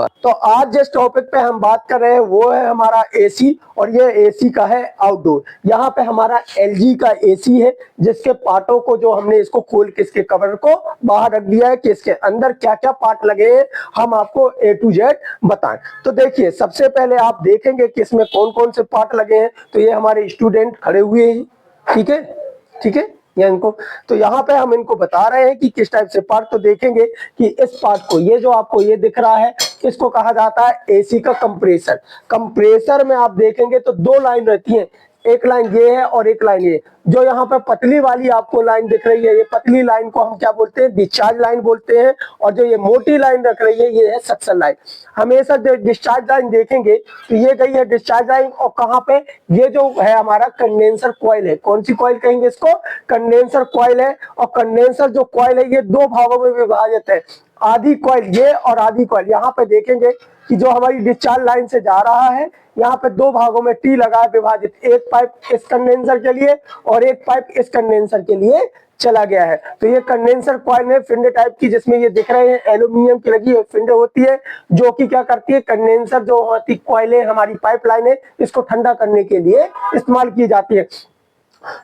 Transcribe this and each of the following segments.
तो आज जिस टॉपिक पे हम बात कर रहे हैं वो है हमारा एसी, और ये एसी का है आउटडोर। यहाँ पे हमारा एलजी का एसी है, जिसके पार्टों को जो हमने इसको खोल के इसके कवर को बाहर रख दिया है कि इसके अंदर क्या क्या पार्ट लगे हैं हम आपको ए टू जेड बताएं। तो देखिए, सबसे पहले आप देखेंगे कि इसमें कौन कौन से पार्ट लगे हैं। तो ये हमारे स्टूडेंट खड़े हुए हैं, ठीक है, ठीक है, या इनको, तो यहाँ पे हम इनको बता रहे हैं कि किस टाइप से पार्ट। तो देखेंगे कि इस पार्ट को, ये जो आपको ये दिख रहा है, इसको कहा जाता है एसी का कंप्रेसर। कंप्रेसर में आप देखेंगे तो दो लाइन रहती है, एक लाइन ये है और एक लाइन ये। जो यहाँ पे पतली वाली आपको लाइन दिख रही है, ये पतली लाइन को हम क्या बोलते हैं, डिस्चार्ज लाइन बोलते हैं, और जो ये मोटी लाइन रख रही है ये है सक्शन लाइन। हमेशा जो डिस्चार्ज लाइन देखेंगे तो ये गई है डिस्चार्ज लाइन, और कहाँ पे, ये जो है हमारा कंडेंसर कॉइल है। कौन सी कॉइल कहेंगे इसको, कंडेंसर कॉइल है। और कंडेंसर जो कॉइल है ये दो भागों में विभाजित है, आधी कॉइल ये और आधी कॉइल। यहाँ पे देखेंगे कि जो हमारी डिस्चार्ज लाइन से जा रहा है, यहाँ पे दो भागों में टी लगा है विभाजित, एक पाइप इस कंडेंसर के लिए और एक पाइप इस कंडेंसर के लिए चला गया है। तो ये कंडेंसर कॉइल है फिंडे टाइप की, जिसमें ये दिख रहे हैं एल्यूमिनियम की लगी है फिंडे होती है, जो कि क्या करती है, कंडेंसर जो होती कॉइल है हमारी पाइपलाइन है, इसको ठंडा करने के लिए इस्तेमाल की जाती है।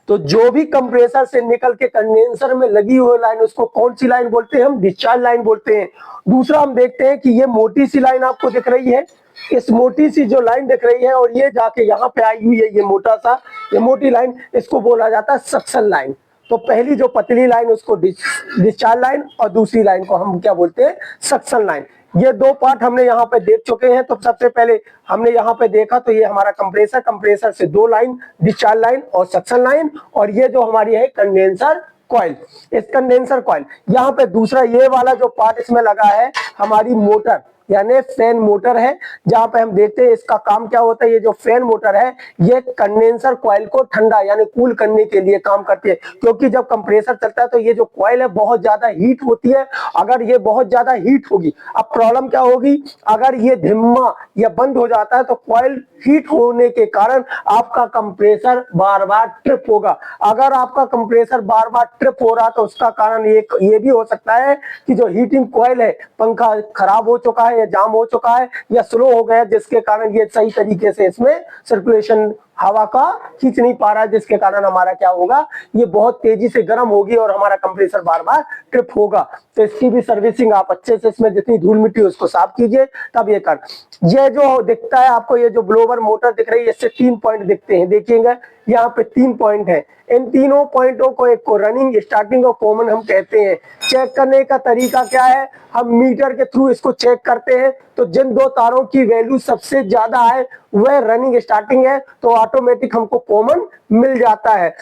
तो जो भी कंप्रेसर से निकल के कंडेंसर में लगी हुई लाइन, उसको कौन सी लाइन बोलते हैं, हम डिस्चार्ज लाइन बोलते हैं। दूसरा हम देखते हैं कि ये मोटी सी लाइन आपको दिख रही है, इस मोटी सी जो लाइन दिख रही है और ये जाके यहाँ पे आई हुई है, ये मोटा सा, ये मोटी लाइन, इसको बोला जाता है सक्शन लाइन। तो पहली जो पतली लाइन उसको डिस्चार्ज लाइन, और दूसरी लाइन को हम क्या बोलते हैं, सक्शन लाइन। ये दो पार्ट हमने यहाँ पे देख चुके हैं। तो सबसे पहले हमने यहाँ पे देखा तो ये हमारा कंप्रेसर, कंप्रेसर से दो लाइन, डिस्चार्ज लाइन और सक्शन लाइन, और ये जो हमारी है कंडेंसर कॉइल, इस कंडेंसर कॉइल। यहाँ पे दूसरा ये वाला जो पार्ट इसमें लगा है हमारी मोटर, यानी फैन मोटर है, जहां पे हम देखते हैं इसका काम क्या होता है। ये जो फैन मोटर है ये कंडेंसर कॉइल को ठंडा यानी कूल करने के लिए काम करती है, क्योंकि जब कंप्रेसर चलता है तो ये जो कॉइल है बहुत ज्यादा हीट होती है। अगर ये बहुत ज्यादा हीट होगी, अब प्रॉब्लम क्या होगी, अगर ये धीमा या बंद हो जाता है तो कॉइल हीट होने के कारण आपका कंप्रेसर बार बार ट्रिप होगा। अगर आपका कंप्रेसर बार बार ट्रिप हो रहा तो उसका कारण ये भी हो सकता है कि जो हीटिंग कॉइल है, पंखा खराब हो चुका है या जाम हो चुका है या स्लो हो गया, जिसके कारण ये सही तरीके से इसमें सर्कुलेशन हवा का खींच नहीं पा रहा है, जिसके कारण हमारा क्या होगा, ये बहुत तेजी से गर्म होगी और हमारा कंप्रेसर बार बार ट्रिप होगा। तो इसकी भी सर्विसिंग आप अच्छे से, इसमें जितनी धूल मिट्टी उसको साफ कीजिए तब ये कर। ये जो दिखता है आपको, ये जो ब्लोवर मोटर दिख रही है, इससे 3 पॉइंट दिखते हैं, देखिएगा यहाँ पे 3 पॉइंट है। इन तीनों पॉइंटों को, एक को रनिंग, स्टार्टिंग और कॉमन हम कहते हैं। चेक करने का तरीका क्या है, हम मीटर के थ्रू इसको चेक करते हैं। तो जिन दो तारों की वैल्यू सबसे ज्यादा है वह रनिंग स्टार्टिंग है, तो ऑटोमेटिक हमको कॉमन मिल जाता है।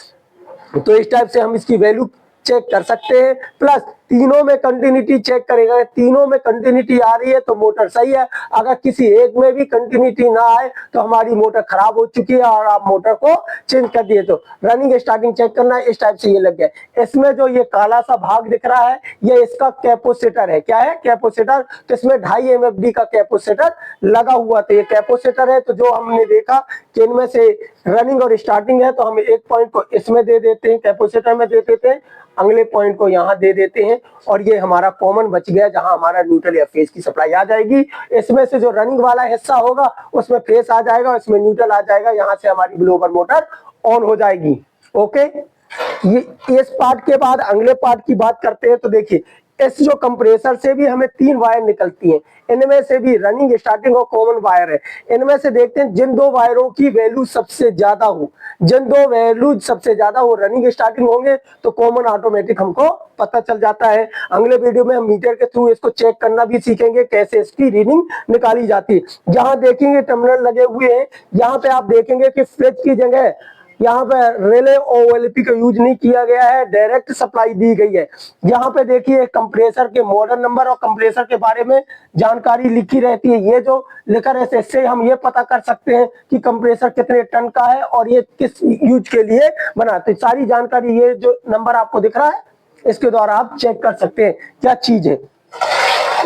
तो इस टाइप से हम इसकी वैल्यू चेक कर सकते हैं। प्लस तीनों में कंटिन्यूटी चेक करेगा, तीनों में कंटिन्यूटी आ रही है तो मोटर सही है, अगर किसी एक में भी कंटिन्यूटी ना आए तो हमारी मोटर खराब हो चुकी है और आप मोटर को चेंज कर दिए। तो रनिंग स्टार्टिंग चेक करना है, इस टाइप से ये लग गया। इसमें जो ये काला सा भाग दिख रहा है ये इसका कैपेसिटर है। क्या है, कैपेसिटर। तो इसमें 2.5 MFD का कैपेसिटर लगा हुआ था, ये कैपेसिटर है। तो जो हमने देखा कि इनमें से रनिंग और स्टार्टिंग है, तो हम एक पॉइंट को इसमें दे देते हैं, कैपेसिटर में दे देते हैं, अगले पॉइंट को यहाँ दे देते हैं, और ये हमारा कॉमन बच गया जहां हमारा न्यूट्रल या फेज की सप्लाई आ जाएगी। इसमें से जो रनिंग वाला हिस्सा होगा उसमें फेज आ जाएगा, इसमें न्यूट्रल आ जाएगा, यहाँ से हमारी ब्लोवर मोटर ऑन हो जाएगी। ओके, ये इस पार्ट के बाद अगले पार्ट की बात करते हैं। तो देखिए, इस जो कंप्रेसर से भी हमें 3 वायर निकलती हैं, इनमें से भी रनिंग, स्टार्टिंग और कॉमन वायर है। इनमें से देखते हैं जिन दो वायरों की वैल्यू सबसे ज्यादा हो, जिन दो वैल्यू सबसे ज्यादा हो रनिंग स्टार्टिंग होंगे तो कॉमन ऑटोमेटिक हमको पता चल जाता है। अगले वीडियो में हम मीटर के थ्रू इसको चेक करना भी सीखेंगे, कैसे इसकी रीडिंग निकाली जाती है। जहां देखेंगे टर्मिनल लगे हुए हैं, यहाँ पे आप देखेंगे कि फ्रिज की जगह यहाँ पे रिले ओएलपी का यूज नहीं किया गया है, डायरेक्ट सप्लाई दी गई है। यहाँ पे देखिए कंप्रेसर के मॉडल नंबर और कंप्रेसर के बारे में जानकारी लिखी रहती है। ये जो लिखा रहता है इससे हम ये पता कर सकते हैं कि कंप्रेसर कितने टन का है और ये किस यूज के लिए बना। तो सारी जानकारी, ये जो नंबर आपको दिख रहा है इसके द्वारा आप चेक कर सकते हैं क्या चीज है।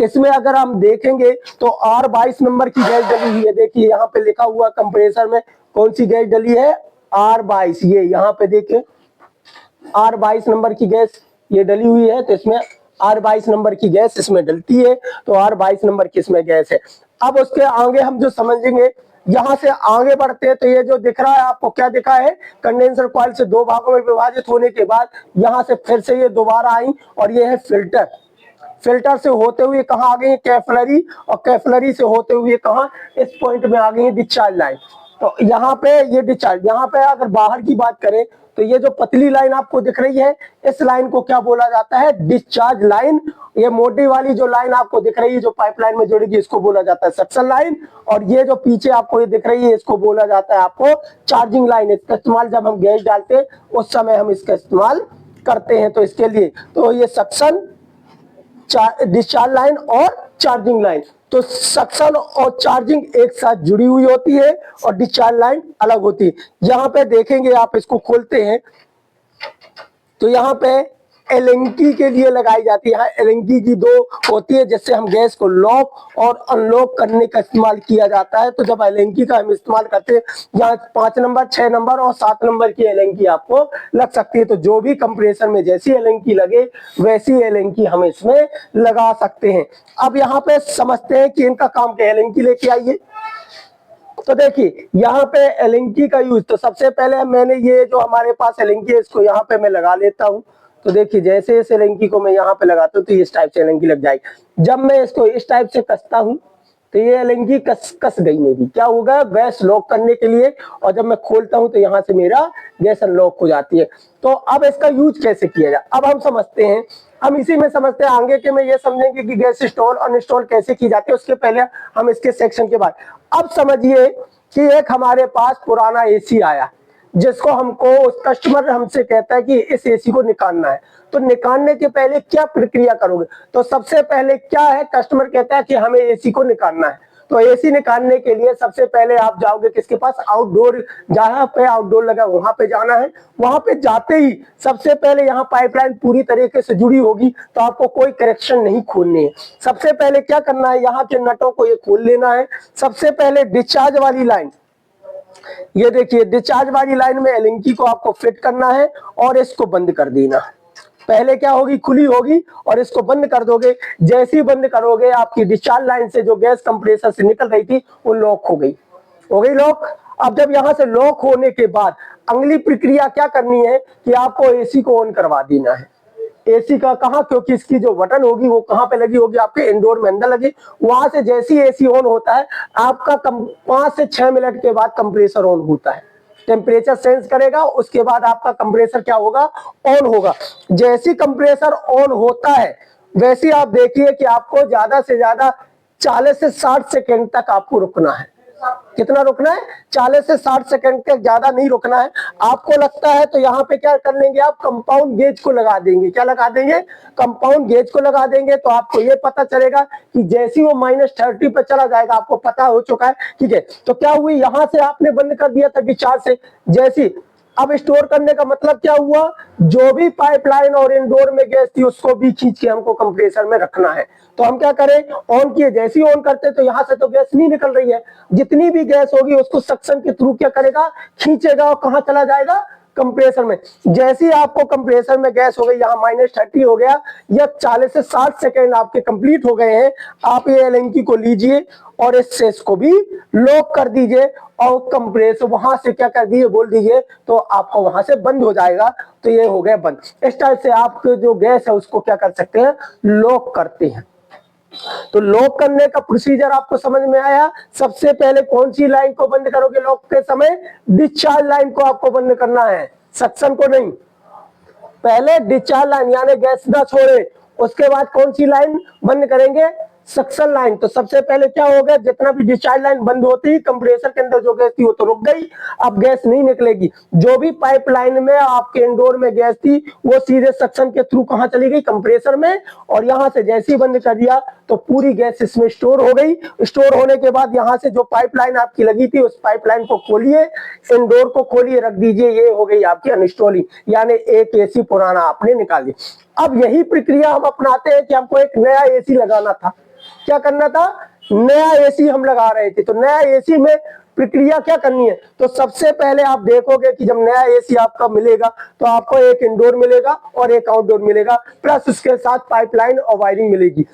इसमें अगर हम देखेंगे तो R22 नंबर की गैस डली हुई है। देखिए यहाँ पे लिखा हुआ कंप्रेसर में कौन सी गैस डली है, R22। ये यहाँ पे देखिए R22 नंबर की गैस ये डली हुई है। तो इसमें R22 नंबर की गैस इसमें डलती है, तो R22 नंबर की इसमें गैस है। अब उसके आगे हम जो समझेंगे, यहां से आगे बढ़ते हैं तो ये जो दिख रहा है आपको, क्या दिखा है, कंडेंसर कॉइल से दो भागों में विभाजित होने के बाद यहां से फिर से ये दोबारा आई और ये है फिल्टर। फिल्टर से होते हुए कहां आ गई है, कैपिलरी, और कैपिलरी से होते हुए कहां, इस पॉइंट में आ गई है डिस्चार्ज लाइन। तो यहाँ पे ये डिस्चार्ज, यहाँ पे अगर बाहर की बात करें तो ये जो पतली लाइन आपको दिख रही है, इस लाइन को क्या बोला जाता है, डिस्चार्ज लाइन। ये मोटी वाली जो लाइन आपको दिख रही है जो पाइपलाइन में जुड़ेगी, इसको बोला जाता है सक्शन लाइन। और ये जो पीछे आपको ये दिख रही है, इसको बोला जाता है आपको चार्जिंग लाइन। इसका इस्तेमाल जब हम गैस डालते हैं उस समय हम इसका इस्तेमाल करते हैं। तो इसके लिए तो ये सक्शन, डिस्चार्ज लाइन और चार्जिंग लाइन, तो सक्शन और चार्जिंग एक साथ जुड़ी हुई होती है और डिस्चार्ज लाइन अलग होती है। यहां पे देखेंगे आप, इसको खोलते हैं तो यहाँ पे एलएनकी के लिए लगाई जाती है। एलएनकी की दो होती है जिससे हम गैस को लॉक और अनलॉक करने का इस्तेमाल किया जाता है। तो जब एलएनकी का हम इस्तेमाल करते हैं, यहाँ 5 नंबर, 6 नंबर और 7 नंबर की एलएनकी आपको लग सकती है। तो जो भी कंप्रेसर में जैसी एलएनकी लगे वैसी एलएनकी हम इसमें लगा सकते हैं। अब यहाँ पे समझते हैं कि इनका काम क्या है। एलएनकी लेके आइए। तो देखिए यहाँ पे एलएनकी का यूज, तो सबसे पहले मैंने ये जो हमारे पास एलएनकी है इसको यहाँ पे मैं लगा लेता हूँ। तो देखिए जैसे इस एलएनकी को मैं यहाँ पे लगाता हूँ तो इस टाइप से एलएनकी लग जाएगी। जब मैं इसको इस टाइप से कसता हूँ तो ये एलएनकी कस गई मेरी, क्या होगा, गैस लॉक करने के लिए। और जब मैं खोलता हूँ तो यहाँ से मेरा गैस अनलॉक हो जाती है। तो अब इसका यूज कैसे किया जाए, अब हम समझते हैं। हम इसी में समझते हैं, आगे के में ये समझेंगे कि गैस इंस्टॉल अनइंस्टॉल कैसे की जाती है। उसके पहले हम इसके सेक्शन के बाद अब समझिए कि एक हमारे पास पुराना एसी आया जिसको हमको कस्टमर हमसे कहता है कि इस एसी को निकालना है। तो निकालने के पहले क्या प्रक्रिया करोगे, तो सबसे पहले क्या है, कस्टमर कहता है कि हमें एसी को निकालना है। तो एसी निकालने के लिए सबसे पहले आप जाओगे किसके पास, आउटडोर, जहां पे आउटडोर लगा वहां पे जाना है। वहां पे जाते ही सबसे पहले यहाँ पाइपलाइन पूरी तरीके से जुड़ी होगी, तो आपको कोई करेक्शन नहीं खोलनी है। सबसे पहले क्या करना है, यहाँ के नटों को ये खोल लेना है। सबसे पहले डिस्चार्ज वाली लाइन, ये देखिए डिस्चार्ज वाली लाइन में एलएनकी को आपको फिट करना है और इसको बंद कर देना। पहले क्या होगी, खुली होगी और इसको बंद कर दोगे। जैसे ही बंद करोगे आपकी डिस्चार्ज लाइन से जो गैस कंप्रेसर से निकल रही थी वो लॉक हो गई लॉक। अब जब यहां से लॉक होने के बाद अगली प्रक्रिया क्या करनी है कि आपको एसी को ऑन करवा देना है। एसी का कहां, क्योंकि इसकी जो बटन होगी वो कहां पे लगी होगी, आपके इंडोर में अंदर लगी। वहां से जैसी एसी ऑन होता है आपका 5 से 6 मिनट के बाद कंप्रेसर ऑन होता है, टेम्परेचर सेंस करेगा, उसके बाद आपका कंप्रेसर क्या होगा, ऑन होगा। जैसी कंप्रेसर ऑन होता है वैसे आप देखिए कि आपको ज्यादा से ज्यादा 40 से 60 सेकेंड तक आपको रुकना है। कितना रुकना है, 40 से 60 सेकंड तक, ज्यादा नहीं रुकना है। आपको लगता है तो यहाँ पे क्या कर लेंगे, आप कंपाउंड गेज को लगा देंगे। क्या लगा देंगे, कंपाउंड गेज को लगा देंगे। तो आपको ये पता चलेगा कि जैसी वो -30 पे चला जाएगा, आपको पता हो चुका है, ठीक है। तो क्या हुई, यहाँ से आपने बंद कर दिया था डिस्चार्ज से, जैसी अब स्टोर करने का मतलब क्या हुआ, जो भी पाइपलाइन और इंडोर में गैस थी उसको भी खींच के हमको कंप्रेसर में रखना है। तो हम क्या करें, ऑन किए, जैसे ही ऑन करते तो यहाँ से तो गैस नहीं निकल रही है, जितनी भी गैस होगी उसको सक्शन के थ्रू क्या करेगा, खींचेगा और कहाँ चला जाएगा, कंप्रेसर में। जैसे ही आपको कंप्रेसर में गैस हो गई, यहाँ -30 हो गया, या 40 से 60 सेकेंड आपके कंप्लीट हो गए हैं, आप ये एलएनकी को लीजिए और इस सेस को भी लॉक कर दीजिए और कंप्रेसर वहां से क्या कर दीजिए, बोल दीजिए, तो आपको वहां से बंद हो जाएगा। तो ये हो गया बंद। इस टाइप से आप जो गैस है उसको क्या कर सकते हैं, लॉक करते हैं। तो लॉक करने का प्रोसीजर आपको समझ में आया। सबसे पहले कौन सी लाइन को बंद करोगे लॉक के समय, डिस्चार्ज लाइन को आपको बंद करना है, सक्शन को नहीं। पहले डिस्चार्ज लाइन यानी गैस ना छोड़े, उसके बाद कौन सी लाइन बंद करेंगे, सक्शन लाइन। तो सबसे पहले क्या होगा, जितना भी डिस्चार्ज लाइन बंद होती है कंप्रेसर के अंदर जो गैस थी वो तो रुक गई, अब गैस नहीं निकलेगी। जो भी पाइपलाइन में आपके इंडोर में गैस थी वो सीधे सक्शन के थ्रू कहां चली गई, कंप्रेसर में। और यहां से जैसे ही बंद कर दिया तो पूरी गैस इसमें स्टोर हो गई। स्टोर होने के बाद यहां से जो पाइपलाइन आपकी लगी थी उस पाइपलाइन को खोलिए, इंडोर को खोलिए, रख दीजिए। ये हो गई आपकी अनइंस्टॉलिंग, यानी एक एसी पुराना आपने निकाल दिया। अब यही प्रक्रिया हम अपनाते हैं कि हमको एक नया एसी लगाना था। क्या करना था, नया एसी हम लगा रहे थे। तो नया एसी में प्रक्रिया क्या करनी है। तो सबसे पहले आप देखोगे कि जब नया एसी आपका मिलेगा तो आपको एक इंडोर मिलेगा और एक आउटडोर मिलेगा, प्लस उसके साथ पाइपलाइन और वायरिंग मिलेगी।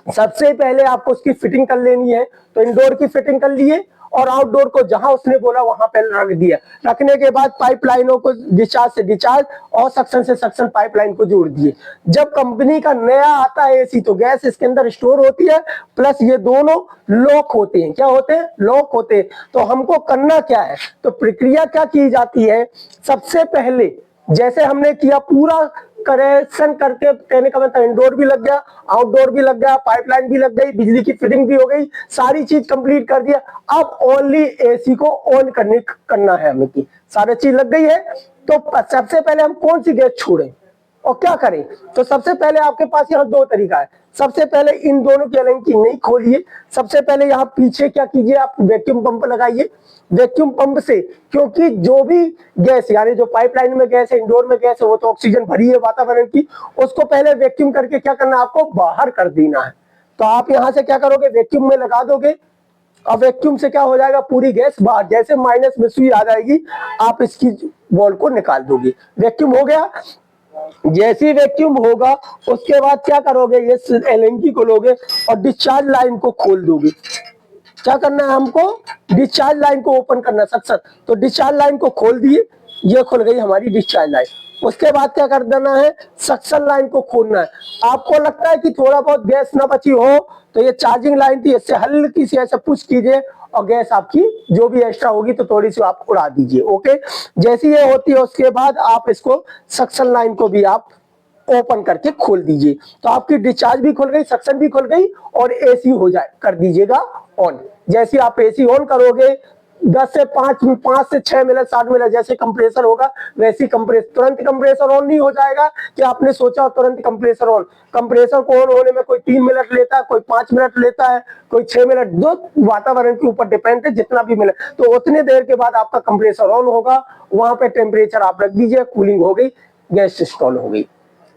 सबसे पहले आपको उसकी फिटिंग कर लेनी है, तो इंडोर की फिटिंग कर लिए और आउटडोर को जहां उसने बोला वहां पे रख दिया। रखने के बाद पाइपलाइनों को डिस्चार्ज से डिस्चार्ज और सक्शन से सक्शन पाइपलाइन को जोड़ दिए। जब कंपनी का नया आता है एसी तो गैस इसके अंदर स्टोर होती है, प्लस ये दोनों लॉक होते हैं। क्या होते हैं? लॉक होते हैं। तो हमको करना क्या है, तो प्रक्रिया क्या की जाती है, सबसे पहले जैसे हमने किया पूरा कनेक्शन करके, कहने का मतलब इंडोर भी लग गया, आउटडोर भी लग गया, पाइपलाइन भी लग गई, बिजली की फिटिंग भी हो गई, सारी चीज कंप्लीट कर दिया। अब ओनली एसी को ऑन करना है हमें की, सारी चीज लग गई है। तो सबसे पहले हम कौन सी गैस छोड़ें और क्या करें, तो सबसे पहले आपके पास यहाँ दो तरीका है। सबसे पहले इन दोनों की एलेंकी नहीं खोलिए, सबसे पहले यहाँ पीछे क्या कीजिए, आप वैक्यूम पंप लगाइए। वैक्यूम पंप से, क्योंकि जो भी गैस यानी जो पाइपलाइन में गैस है, इंडोर में गैस है, वो तो ऑक्सीजन भरी है वातावरण की, उसको पहले वैक्यूम करके क्या करना है, आपको बाहर कर देना है। तो आप यहाँ से क्या करोगे, वैक्यूम में लगा दोगे और वैक्यूम से क्या हो जाएगा, पूरी गैस बाहर, जैसे माइनस में सुई आ जाएगी आप इसकी वॉल को निकाल दोगे। वैक्यूम हो गया। जैसे वैक्यूम होगा उसके बाद क्या करोगे, ये एलएनजी को लोगे और डिस्चार्ज लाइन को खोल दोगे। क्या करना है हमको, डिस्चार्ज लाइन को ओपन करना सक्शन। तो डिस्चार्ज लाइन को खोल दिए, ये खुल गई हमारी डिस्चार्ज लाइन। उसके बाद क्या कर देना है, सक्शन लाइन को खोलना है। आपको लगता है कि थोड़ा बहुत गैस ना बची हो तो ये चार्जिंग लाइन थी, इससे हल्की सी ऐसे पुश कीजिए और गैस आपकी जो भी एक्स्ट्रा होगी तो थोड़ी सी आप उड़ा दीजिए। ओके, जैसी ये होती है उसके बाद आप इसको सक्शन लाइन को भी आप ओपन करके खोल दीजिए। तो आपकी डिस्चार्ज भी खुल गई, सक्शन भी खुल गई और एसी हो जाए, कर दीजिएगा ऑन। जैसे आप एसी ऑन करोगे 10 से 5 से 6 मिनट 7 मिनट जैसे कंप्रेसर होगा वैसे तुरंत कंप्रेसर ऑन नहीं हो जाएगा कि आपने सोचा तुरंत कंप्रेसर ऑन। कंप्रेसर को ऑन होने में कोई 3 मिनट लेता है, कोई 5 मिनट लेता है, कोई 6 मिनट, जो वातावरण के ऊपर डिपेंड है, जितना भी मिले। तो उतनी देर के बाद आपका कंप्रेसर ऑन होगा, वहां पे टेम्परेचर आप रख दीजिए, कूलिंग हो गई, गैस इंस्टॉल हो गई।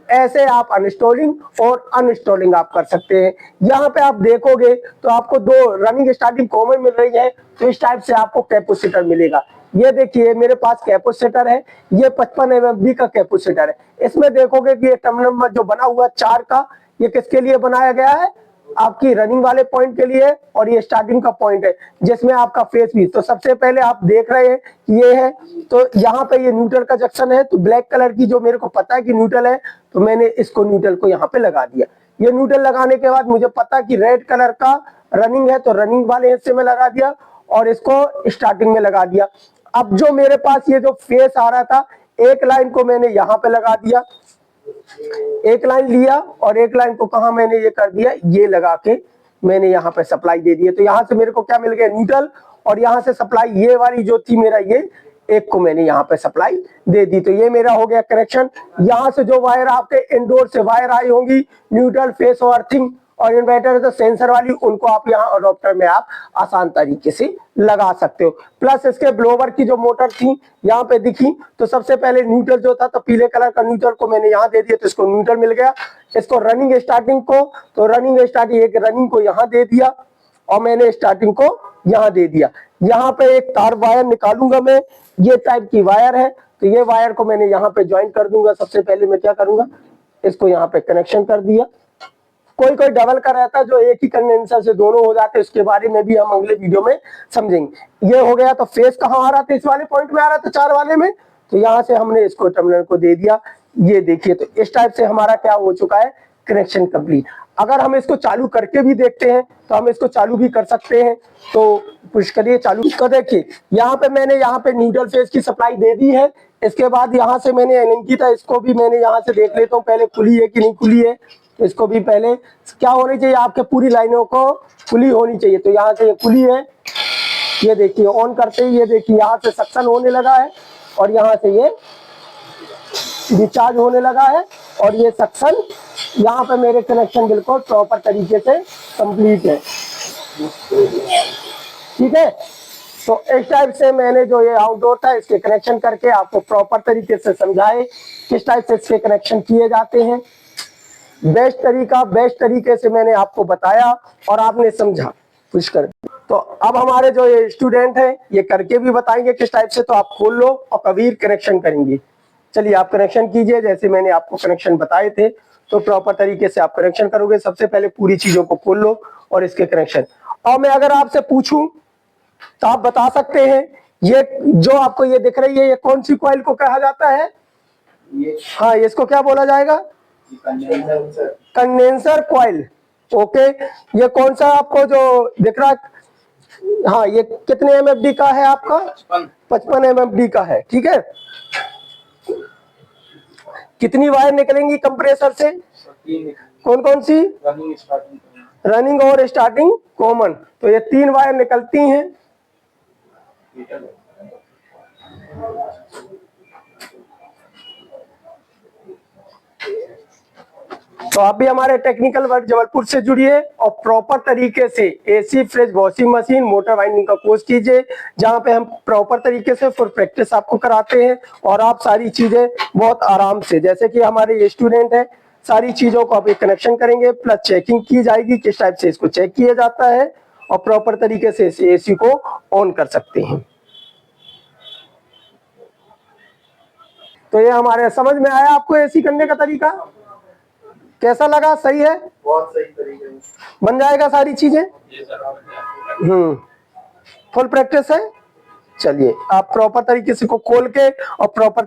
ऐसे आप अनइंस्टॉलिंग और अनइंस्टॉलिंग आप कर सकते हैं। यहाँ पे आप देखोगे तो आपको दो रनिंग स्टार्टिंग कॉमन मिल रही है, तो इस टाइप से आपको कैपेसिटर मिलेगा। ये देखिए मेरे पास कैपेसिटर है, ये 55 एमएमबी का कैपेसिटर है। इसमें देखोगे कि ये टर्मिनल नंबर जो बना हुआ 4 का, ये किसके लिए बनाया गया है, आपकी रनिंग वाले पॉइंट के लिए, और ये स्टार्टिंग का पॉइंट है जिसमें आपका फेस भी। तो सबसे पहले आप देख रहे हैं ये है, तो यहाँ पे ये न्यूट्रल का जंक्शन है, तो ब्लैक कलर की जो मेरे को पता है कि न्यूट्रल है, तो मैंने इसको न्यूट्रल को यहाँ पे लगा दिया। ये न्यूट्रल लगाने के बाद मुझे पता कि रेड कलर का रनिंग है, तो रनिंग वाले हिस्से में लगा दिया और इसको स्टार्टिंग में लगा दिया। अब जो मेरे पास ये जो फेस आ रहा था, एक लाइन को मैंने यहाँ पे लगा दिया, एक लाइन लिया और एक लाइन को कहा मैंने ये कर दिया, ये लगा के मैंने यहाँ पे सप्लाई दे दिया। तो यहाँ से मेरे को क्या मिल गया, न्यूट्रल, और यहाँ से सप्लाई ये वाली जो थी मेरा, ये एक को मैंने यहाँ पे सप्लाई दे दी। तो ये मेरा हो गया कनेक्शन। यहाँ से जो वायर आपके इंडोर से वायर आई होंगी, न्यूट्रल, फेस और अर्थिंग और इन्वर्टर तो सेंसर वाली, उनको आप यहाँ अडोप्टर में आप आसान तरीके से लगा सकते हो। प्लस इसके ब्लोवर की जो मोटर थी यहाँ पे दिखी, तो सबसे पहले न्यूट्रल जो था, तो पीले कलर का न्यूट्रल को मैंने यहाँ दे दिया, तो इसको न्यूट्रल मिल गया। इसको रनिंग स्टार्टिंग को, तो रनिंग स्टार्टिंग, एक रनिंग को यहाँ दे दिया और मैंने स्टार्टिंग को यहाँ दे दिया। यहाँ पे एक तार वायर निकालूंगा मैं, ये टाइप की वायर है, तो ये वायर को मैंने यहाँ पे ज्वाइन कर दूंगा। सबसे पहले मैं क्या करूंगा, इसको यहाँ पे कनेक्शन कर दिया। कोई कोई डबल का रहता है जो एक ही कंडेंसर से दोनों हो जाते हैं, उसके बारे में भी हम अगले वीडियो में समझेंगे। ये हो गया। तो फेस कहाँ आ रहा था, इस वाले पॉइंट में आ रहा था, 4 वाले में, तो यहाँ से हमने इसको टर्मिनल को दे दिया। ये देखिए, तो इस टाइप से हमारा क्या हो चुका है, कनेक्शन कंप्लीट। अगर हम इसको चालू करके भी देखते हैं तो हम इसको चालू भी कर सकते हैं। तो पुश करिए, चालू कर। देखिए यहाँ पे मैंने यहाँ पे न्यूट्रल फेस की सप्लाई दे दी है। इसके बाद यहाँ से मैंने एलएनकी था, इसको भी मैंने यहाँ से देख लेता हूँ पहले खुली है कि नहीं खुली है। इसको भी पहले क्या होनी चाहिए, आपके पूरी लाइनों को खुली होनी चाहिए। तो यहाँ से ये खुली है, ये देखिए ऑन करते ही ये देखिए यहाँ से सक्शन होने लगा है और यहाँ से ये डिस्चार्ज होने लगा है, और ये सक्शन यहाँ पे मेरे कनेक्शन बिल्कुल प्रॉपर तरीके से कंप्लीट है। ठीक है, तो इस टाइप से मैंने जो ये आउटडोर था इसके कनेक्शन करके आपको प्रॉपर तरीके से समझाए किस टाइप से इसके कनेक्शन किए जाते हैं। बेस्ट तरीके से मैंने आपको बताया और आपने समझा। पुश कर। तो अब हमारे जो ये स्टूडेंट हैं ये करके भी बताएंगे किस टाइप से, तो आप खोल लो और कबीर कनेक्शन करेंगे। चलिए आप कनेक्शन कीजिए, जैसे मैंने आपको कनेक्शन बताए थे तो प्रॉपर तरीके से आप कनेक्शन करोगे। सबसे पहले पूरी चीजों को खोल लो और इसके कनेक्शन। और मैं अगर आपसे पूछूं तो आप बता सकते हैं ये जो आपको ये दिख रही है ये कौन सी कॉइल को कहा जाता है? हाँ, इसको क्या बोला जाएगा? Condenser coil. ओके, ये कौन सा आपको जो दिख रहा है? हाँ, ये कितने MFD का है आपका? 55 MFD का है। ठीक है, कितनी वायर निकलेंगी कंप्रेसर से? कौन कौन सी? रनिंग और स्टार्टिंग कॉमन। तो ये 3 वायर निकलती हैं। तो आप भी हमारे टेक्निकल वर्क जबलपुर से जुड़िए और प्रॉपर तरीके से AC, fridge, washing machine, motor winding का कोर्स कीजिए, जहां पे हम प्रॉपर तरीके से फुल प्रैक्टिस आपको कराते हैं और आप सारी चीजें बहुत आराम से, जैसे कि हमारे ये स्टूडेंट हैं, सारी चीजों को आप एक कनेक्शन करेंगे, प्लस चेकिंग की जाएगी किस टाइप से इसको चेक किया जाता है और प्रॉपर तरीके से इस AC को ऑन कर सकते हैं। तो ये हमारे समझ में आया आपको AC करने का तरीका? कैसा लगा? सही है? बहुत सही तरीके से बन जाएगा सारी चीजें। फुल प्रैक्टिस है। चलिए आप प्रॉपर तरीके से को खोल के और प्रॉपर